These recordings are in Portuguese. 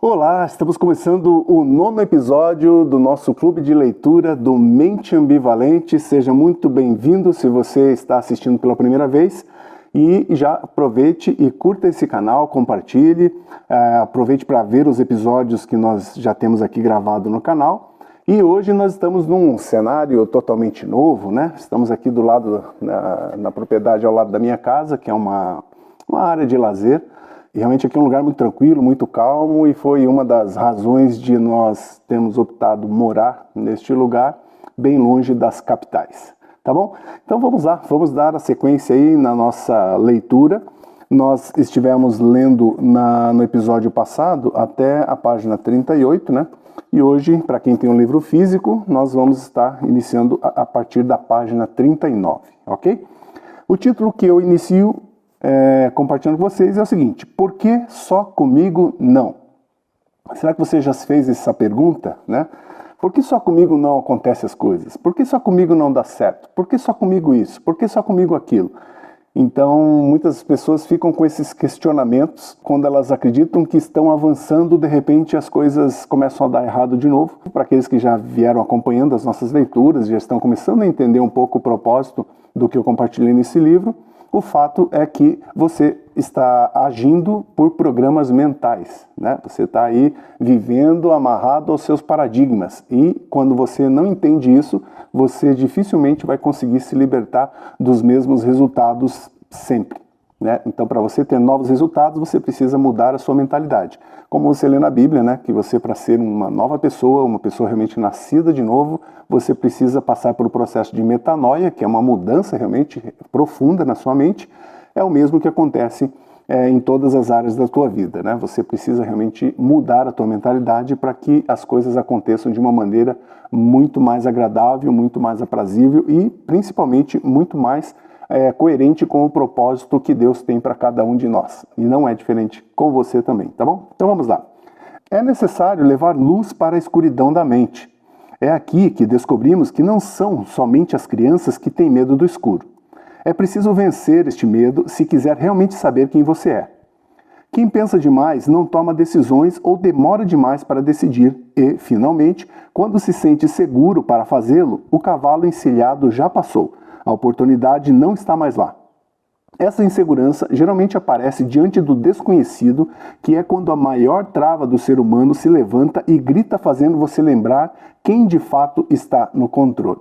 Olá, estamos começando o 9º episódio do nosso clube de leitura do Mente Ambivalente. Seja muito bem-vindo se você está assistindo pela primeira vez e já aproveite e curta esse canal, compartilhe, aproveite para ver os episódios que nós já temos aqui gravado no canal. E hoje nós estamos num cenário totalmente novo, né? Estamos aqui do lado, na propriedade ao lado da minha casa, que é uma área de lazer. E realmente aqui é um lugar muito tranquilo, muito calmo, e foi uma das razões de nós termos optado morar neste lugar, bem longe das capitais. Tá bom? Então vamos lá, vamos dar a sequência aí na nossa leitura. Nós estivemos lendo no episódio passado até a página 38, né? E hoje, para quem tem um livro físico, nós vamos estar iniciando a partir da página 39, ok? O título que eu inicio compartilhando com vocês é o seguinte: por que só comigo não? Será que você já fez essa pergunta, né? Por que só comigo não acontecem as coisas? Por que só comigo não dá certo? Por que só comigo isso? Por que só comigo aquilo? Então, muitas pessoas ficam com esses questionamentos quando elas acreditam que estão avançando, de repente as coisas começam a dar errado de novo. Para aqueles que já vieram acompanhando as nossas leituras, já estão começando a entender um pouco o propósito do que eu compartilhei nesse livro, o fato é que você está agindo por programas mentais, né? Você está aí vivendo amarrado aos seus paradigmas, e quando você não entende isso, você dificilmente vai conseguir se libertar dos mesmos resultados sempre, né? Então, para você ter novos resultados, você precisa mudar a sua mentalidade. Como você lê na Bíblia, né? Que você, para ser uma nova pessoa, uma pessoa realmente nascida de novo, você precisa passar por um processo de metanoia, que é uma mudança realmente profunda na sua mente. É o mesmo que acontece em todas as áreas da tua vida, né? Você precisa realmente mudar a tua mentalidade para que as coisas aconteçam de uma maneira muito mais agradável, muito mais aprazível e, principalmente, muito mais coerente com o propósito que Deus tem para cada um de nós. E não é diferente com você também, tá bom? Então vamos lá. É necessário levar luz para a escuridão da mente. É aqui que descobrimos que não são somente as crianças que têm medo do escuro. É preciso vencer este medo se quiser realmente saber quem você é. Quem pensa demais não toma decisões ou demora demais para decidir e, finalmente, quando se sente seguro para fazê-lo, o cavalo encilhado já passou. A oportunidade não está mais lá. Essa insegurança geralmente aparece diante do desconhecido, que é quando a maior trava do ser humano se levanta e grita, fazendo você lembrar quem de fato está no controle.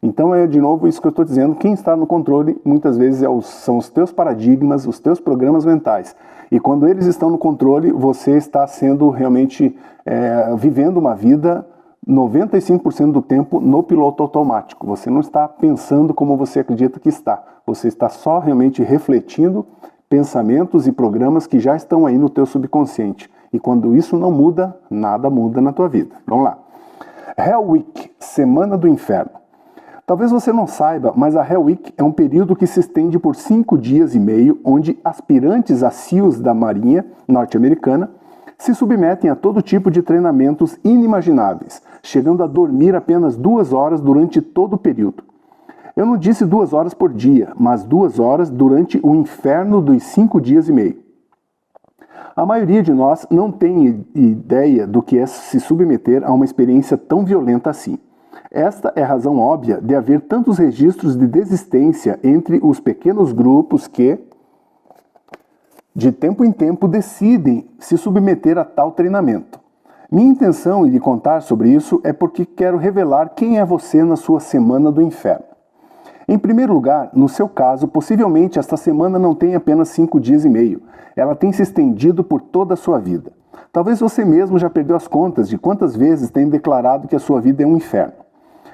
Então é de novo isso que eu estou dizendo: quem está no controle muitas vezes são os teus paradigmas, os teus programas mentais. E quando eles estão no controle, você está sendo realmente vivendo uma vida 95% do tempo no piloto automático. Você não está pensando como você acredita que está. Você está só realmente refletindo pensamentos e programas que já estão aí no teu subconsciente. E quando isso não muda, nada muda na tua vida. Vamos lá. Hell Week, Semana do Inferno. Talvez você não saiba, mas a Hell Week é um período que se estende por 5 dias e meio, onde aspirantes a SEALs da Marinha norte-americana se submetem a todo tipo de treinamentos inimagináveis, chegando a dormir apenas 2 horas durante todo o período. Eu não disse 2 horas por dia, mas 2 horas durante o inferno dos 5 dias e meio. A maioria de nós não tem ideia do que é se submeter a uma experiência tão violenta assim. Esta é a razão óbvia de haver tantos registros de desistência entre os pequenos grupos que, de tempo em tempo, decidem se submeter a tal treinamento. Minha intenção em lhe contar sobre isso é porque quero revelar quem é você na sua semana do inferno. Em primeiro lugar, no seu caso, possivelmente esta semana não tem apenas 5 dias e meio. Ela tem se estendido por toda a sua vida. Talvez você mesmo já perdeu as contas de quantas vezes tem declarado que a sua vida é um inferno.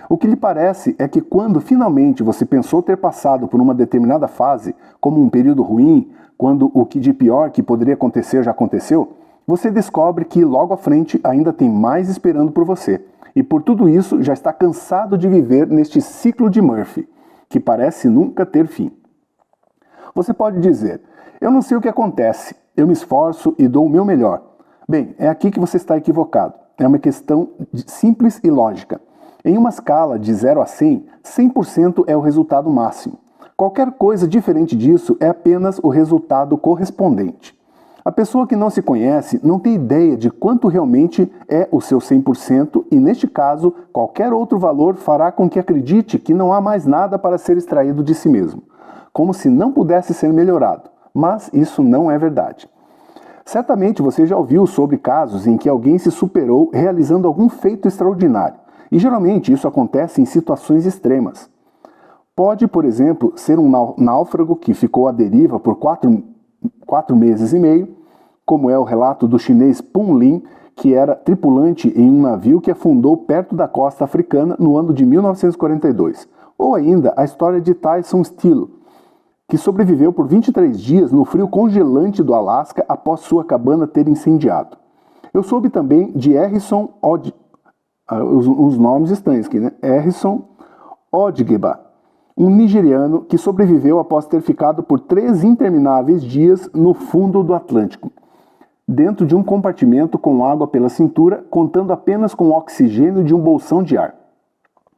O que lhe parece é que quando finalmente você pensou ter passado por uma determinada fase, como um período ruim, quando o que de pior que poderia acontecer já aconteceu, você descobre que logo à frente ainda tem mais esperando por você. E por tudo isso já está cansado de viver neste ciclo de Murphy, que parece nunca ter fim. Você pode dizer: eu não sei o que acontece, eu me esforço e dou o meu melhor. Bem, é aqui que você está equivocado. É uma questão simples e lógica. Em uma escala de 0 a 100, 100% é o resultado máximo. Qualquer coisa diferente disso é apenas o resultado correspondente. A pessoa que não se conhece não tem ideia de quanto realmente é o seu 100% e, neste caso, qualquer outro valor fará com que acredite que não há mais nada para ser extraído de si mesmo, como se não pudesse ser melhorado, mas isso não é verdade. Certamente você já ouviu sobre casos em que alguém se superou realizando algum feito extraordinário, e geralmente isso acontece em situações extremas. Pode, por exemplo, ser um náufrago que ficou à deriva por 4 meses e meio, como é o relato do chinês Pun Lin, que era tripulante em um navio que afundou perto da costa africana no ano de 1942. Ou ainda a história de Tyson Steele, que sobreviveu por 23 dias no frio congelante do Alasca após sua cabana ter incendiado. Eu soube também de Harrison os nomes estranhos aqui, né? Harrison Odigeba, um nigeriano que sobreviveu após ter ficado por 3 intermináveis dias no fundo do Atlântico, dentro de um compartimento com água pela cintura, contando apenas com o oxigênio de um bolsão de ar.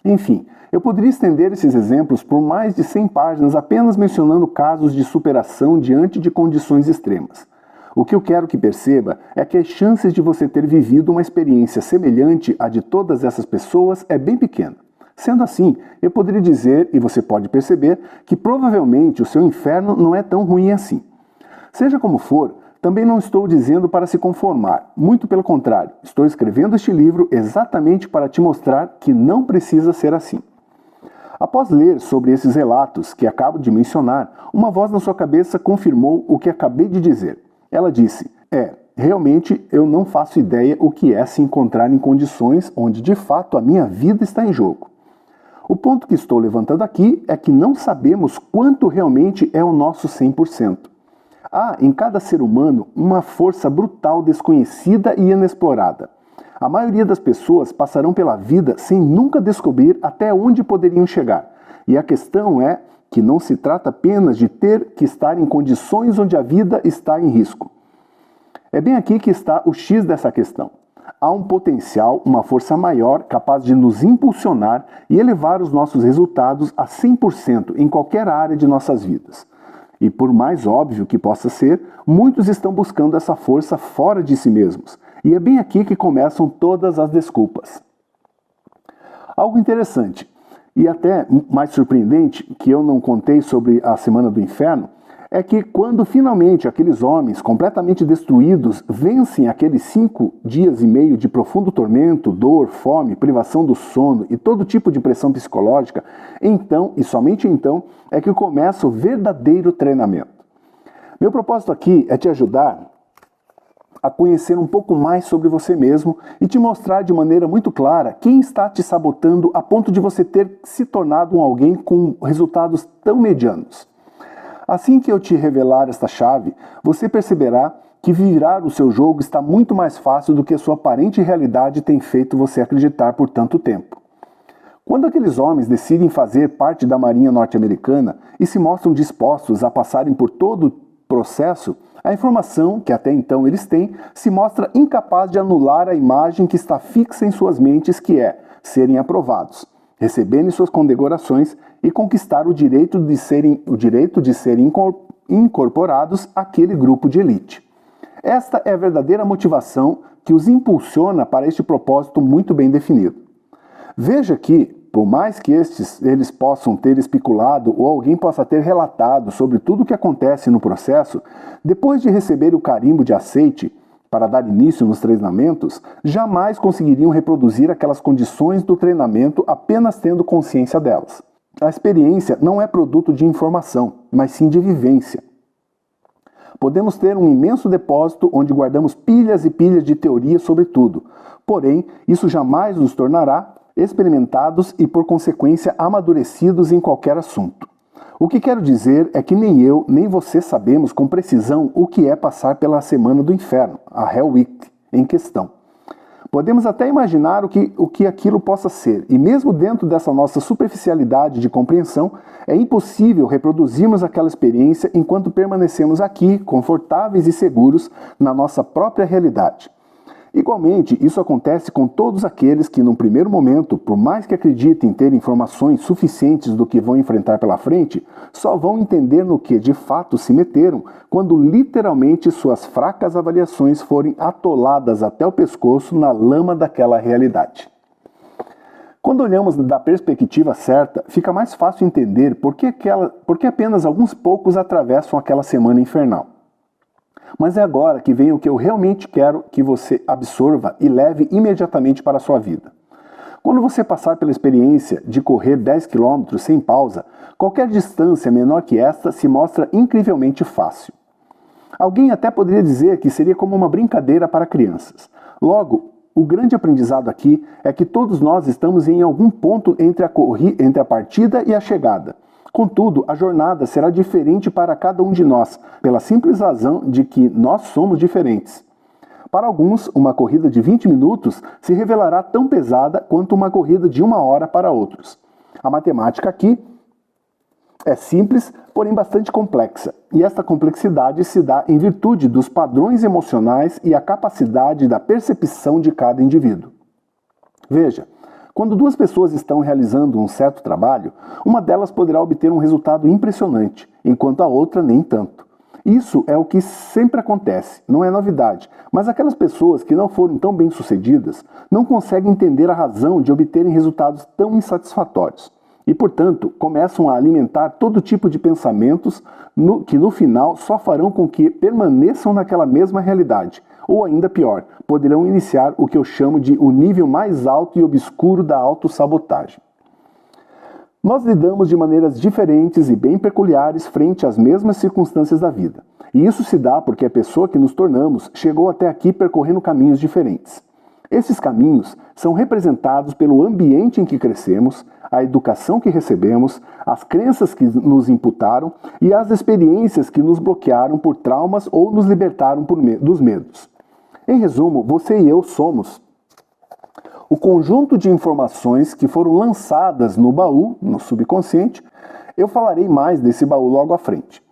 Enfim, eu poderia estender esses exemplos por mais de 100 páginas apenas mencionando casos de superação diante de condições extremas. O que eu quero que perceba é que as chances de você ter vivido uma experiência semelhante à de todas essas pessoas é bem pequena. Sendo assim, eu poderia dizer, e você pode perceber, que provavelmente o seu inferno não é tão ruim assim. Seja como for, também não estou dizendo para se conformar, muito pelo contrário, estou escrevendo este livro exatamente para te mostrar que não precisa ser assim. Após ler sobre esses relatos que acabo de mencionar, uma voz na sua cabeça confirmou o que acabei de dizer. Ela disse, realmente eu não faço ideia o que é se encontrar em condições onde de fato a minha vida está em jogo. O ponto que estou levantando aqui é que não sabemos quanto realmente é o nosso 100%. Há em cada ser humano uma força brutal desconhecida e inexplorada. A maioria das pessoas passarão pela vida sem nunca descobrir até onde poderiam chegar. E a questão é que não se trata apenas de ter que estar em condições onde a vida está em risco. É bem aqui que está o X dessa questão. Há um potencial, uma força maior capaz de nos impulsionar e elevar os nossos resultados a 100% em qualquer área de nossas vidas. E por mais óbvio que possa ser, muitos estão buscando essa força fora de si mesmos. E é bem aqui que começam todas as desculpas. Algo interessante, e até mais surpreendente, que eu não contei sobre a Semana do Inferno, é que quando finalmente aqueles homens completamente destruídos vencem aqueles 5 dias e meio de profundo tormento, dor, fome, privação do sono e todo tipo de pressão psicológica, então, e somente então, é que começa o verdadeiro treinamento. Meu propósito aqui é te ajudar a conhecer um pouco mais sobre você mesmo e te mostrar de maneira muito clara quem está te sabotando a ponto de você ter se tornado um alguém com resultados tão medianos. Assim que eu te revelar esta chave, você perceberá que virar o seu jogo está muito mais fácil do que a sua aparente realidade tem feito você acreditar por tanto tempo. Quando aqueles homens decidem fazer parte da Marinha norte-americana e se mostram dispostos a passarem por todo o processo, a informação que até então eles têm se mostra incapaz de anular a imagem que está fixa em suas mentes, que é serem aprovados, receberem suas condecorações e conquistar o direito de serem incorporados àquele grupo de elite. Esta é a verdadeira motivação que os impulsiona para este propósito muito bem definido. Veja que, por mais que eles possam ter especulado ou alguém possa ter relatado sobre tudo o que acontece no processo, depois de receber o carimbo de aceite para dar início nos treinamentos, jamais conseguiriam reproduzir aquelas condições do treinamento apenas tendo consciência delas. A experiência não é produto de informação, mas sim de vivência. Podemos ter um imenso depósito onde guardamos pilhas e pilhas de teoria sobre tudo, porém, isso jamais nos tornará experimentados e, por consequência, amadurecidos em qualquer assunto. O que quero dizer é que nem eu, nem você sabemos com precisão o que é passar pela Semana do Inferno, a Hell Week, em questão. Podemos até imaginar o que aquilo possa ser, e mesmo dentro dessa nossa superficialidade de compreensão, é impossível reproduzirmos aquela experiência enquanto permanecemos aqui, confortáveis e seguros, na nossa própria realidade. Igualmente, isso acontece com todos aqueles que, num primeiro momento, por mais que acreditem ter informações suficientes do que vão enfrentar pela frente, só vão entender no que de fato se meteram quando literalmente suas fracas avaliações forem atoladas até o pescoço na lama daquela realidade. Quando olhamos da perspectiva certa, fica mais fácil entender por que apenas alguns poucos atravessam aquela semana infernal. Mas é agora que vem o que eu realmente quero que você absorva e leve imediatamente para a sua vida. Quando você passar pela experiência de correr 10 km sem pausa, qualquer distância menor que esta se mostra incrivelmente fácil. Alguém até poderia dizer que seria como uma brincadeira para crianças. Logo, o grande aprendizado aqui é que todos nós estamos em algum ponto entre a partida e a chegada. Contudo, a jornada será diferente para cada um de nós, pela simples razão de que nós somos diferentes. Para alguns, uma corrida de 20 minutos se revelará tão pesada quanto uma corrida de 1 hora para outros. A matemática aqui é simples, porém bastante complexa, e esta complexidade se dá em virtude dos padrões emocionais e a capacidade da percepção de cada indivíduo. Veja, quando duas pessoas estão realizando um certo trabalho, uma delas poderá obter um resultado impressionante, enquanto a outra nem tanto. Isso é o que sempre acontece, não é novidade, mas aquelas pessoas que não foram tão bem-sucedidas não conseguem entender a razão de obterem resultados tão insatisfatórios. E, portanto, começam a alimentar todo tipo de pensamentos que no final só farão com que permaneçam naquela mesma realidade. Ou ainda pior, poderão iniciar o que eu chamo de o nível mais alto e obscuro da autossabotagem. Nós lidamos de maneiras diferentes e bem peculiares frente às mesmas circunstâncias da vida. E isso se dá porque a pessoa que nos tornamos chegou até aqui percorrendo caminhos diferentes. Esses caminhos são representados pelo ambiente em que crescemos, a educação que recebemos, as crenças que nos imputaram e as experiências que nos bloquearam por traumas ou nos libertaram dos medos. Em resumo, você e eu somos o conjunto de informações que foram lançadas no baú, no subconsciente. Eu falarei mais desse baú logo à frente.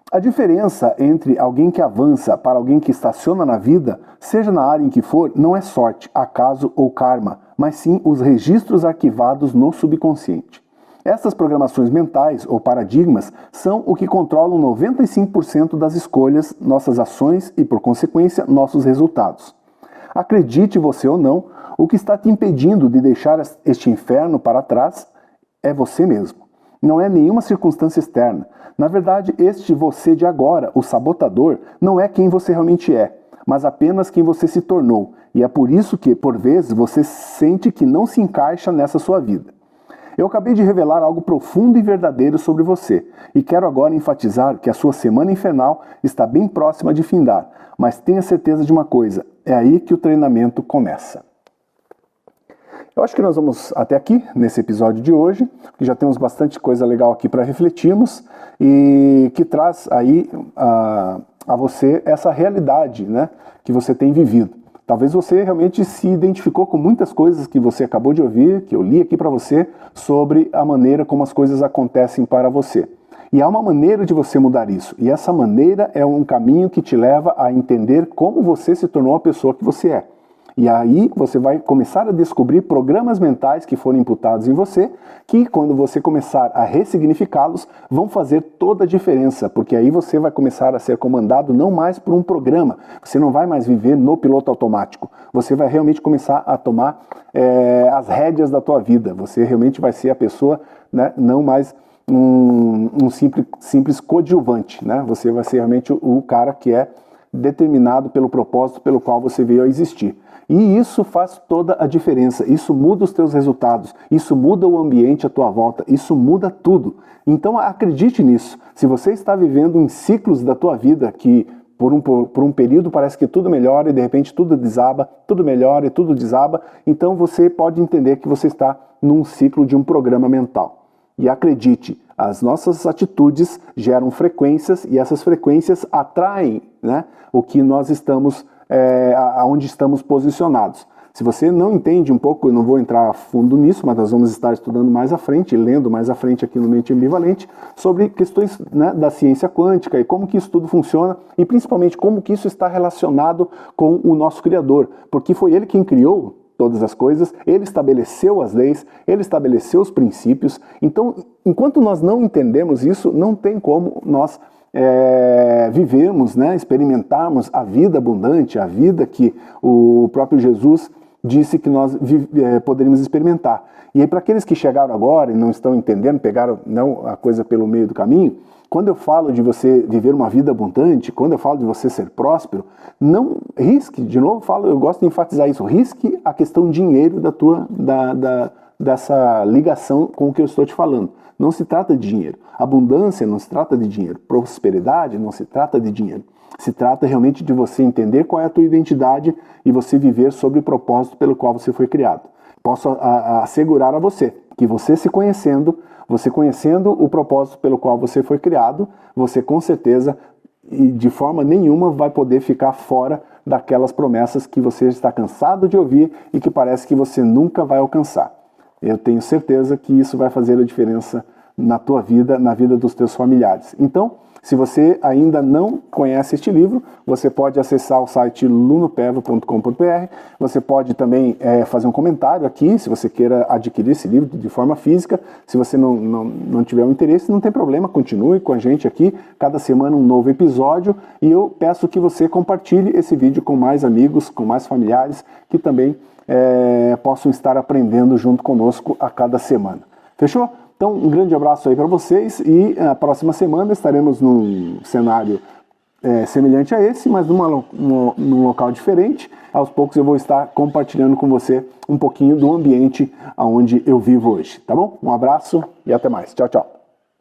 A diferença entre alguém que avança para alguém que estaciona na vida, seja na área em que for, não é sorte, acaso ou karma, mas sim os registros arquivados no subconsciente. Essas programações mentais ou paradigmas são o que controlam 95% das escolhas, nossas ações e, por consequência, nossos resultados. Acredite você ou não, o que está te impedindo de deixar este inferno para trás é você mesmo. Não é nenhuma circunstância externa. Na verdade, este você de agora, o sabotador, não é quem você realmente é, mas apenas quem você se tornou. E é por isso que, por vezes, você sente que não se encaixa nessa sua vida. Eu acabei de revelar algo profundo e verdadeiro sobre você, e quero agora enfatizar que a sua semana infernal está bem próxima de findar, mas tenha certeza de uma coisa, é aí que o treinamento começa. Eu acho que nós vamos até aqui, nesse episódio de hoje, que já temos bastante coisa legal aqui para refletirmos e que traz aí a você essa realidade, né, que você tem vivido. Talvez você realmente se identificou com muitas coisas que você acabou de ouvir, que eu li aqui para você, sobre a maneira como as coisas acontecem para você. E há uma maneira de você mudar isso, e essa maneira é um caminho que te leva a entender como você se tornou a pessoa que você é. E aí você vai começar a descobrir programas mentais que foram imputados em você, que quando você começar a ressignificá-los, vão fazer toda a diferença, porque aí você vai começar a ser comandado não mais por um programa, você não vai mais viver no piloto automático, você vai realmente começar a tomar as rédeas da tua vida, você realmente vai ser a pessoa, né, não mais um simples coadjuvante, né? Você vai ser realmente o cara que é determinado pelo propósito pelo qual você veio a existir. E isso faz toda a diferença, isso muda os teus resultados, isso muda o ambiente à tua volta, isso muda tudo. Então acredite nisso. Se você está vivendo em ciclos da tua vida que por um período parece que tudo melhora e de repente tudo desaba, tudo melhora e tudo desaba, então você pode entender que você está num ciclo de um programa mental. E acredite, as nossas atitudes geram frequências e essas frequências atraem, né, o que nós estamos aonde estamos posicionados. Se você não entende um pouco, eu não vou entrar a fundo nisso, mas nós vamos estar estudando mais à frente, lendo mais à frente aqui no Mente Ambivalente, sobre questões, né, da ciência quântica e como que isso tudo funciona e principalmente como que isso está relacionado com o nosso Criador, porque foi Ele quem criou todas as coisas, Ele estabeleceu as leis, Ele estabeleceu os princípios. Então, enquanto nós não entendemos isso, não tem como nós vivermos, né, experimentarmos a vida abundante, a vida que o próprio Jesus disse que nós poderíamos experimentar. E aí, para aqueles que chegaram agora e não estão entendendo, pegaram não a coisa pelo meio do caminho, quando eu falo de você viver uma vida abundante, quando eu falo de você ser próspero, não risque, de novo eu gosto de enfatizar isso, risque a questão dinheiro dessa ligação com o que eu estou te falando. Não se trata de dinheiro. Abundância não se trata de dinheiro. Prosperidade não se trata de dinheiro. Se trata realmente de você entender qual é a tua identidade e você viver sobre o propósito pelo qual você foi criado. Posso assegurar a você que você conhecendo o propósito pelo qual você foi criado, você com certeza e de forma nenhuma vai poder ficar fora daquelas promessas que você está cansado de ouvir e que parece que você nunca vai alcançar. Eu tenho certeza que isso vai fazer a diferença na tua vida, na vida dos teus familiares. Então, se você ainda não conhece este livro, você pode acessar o site lunopeva.com.br. Você pode também fazer um comentário aqui, se você queira adquirir esse livro de forma física. Se você não tiver um interesse, não tem problema, continue com a gente aqui. Cada semana um novo episódio. E eu peço que você compartilhe esse vídeo com mais amigos, com mais familiares, que também possam estar aprendendo junto conosco a cada semana. Fechou? Então, um grande abraço aí para vocês e na próxima semana estaremos num cenário semelhante a esse, mas num local diferente. Aos poucos eu vou estar compartilhando com você um pouquinho do ambiente onde eu vivo hoje, tá bom? Um abraço e até mais. Tchau, tchau.